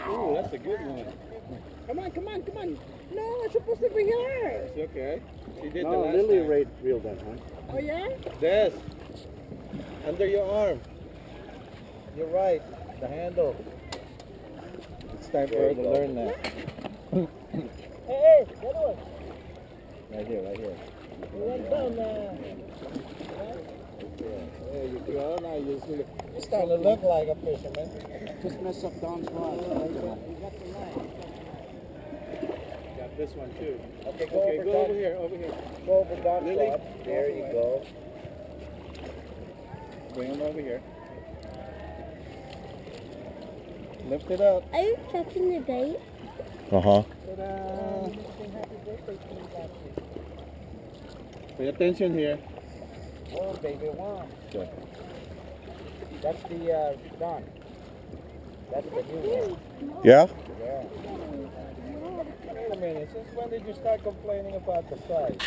Ooh, that's a good one. Come on. No, it's supposed to be yours. It's okay. She did the No, last Lily time. reeled that, huh? Oh, yeah? Des, under your arm. You're right. The handle. It's time for her to learn that. Hey, the other one. Right here. You went down There you go. Now you're starting to look like a fisherman. Just mess up Don's rod. Got this one too. Okay, Go over here. Go over Don's Lily, rod. There you go. Bring him over here. Lift it up. Are you checking the date? Uh-huh. Ta-da. Pay attention here. One, baby, one. Good. That's the Don. That's the new one. Yeah? Yeah. Wait a minute. Since when did you start complaining about the size?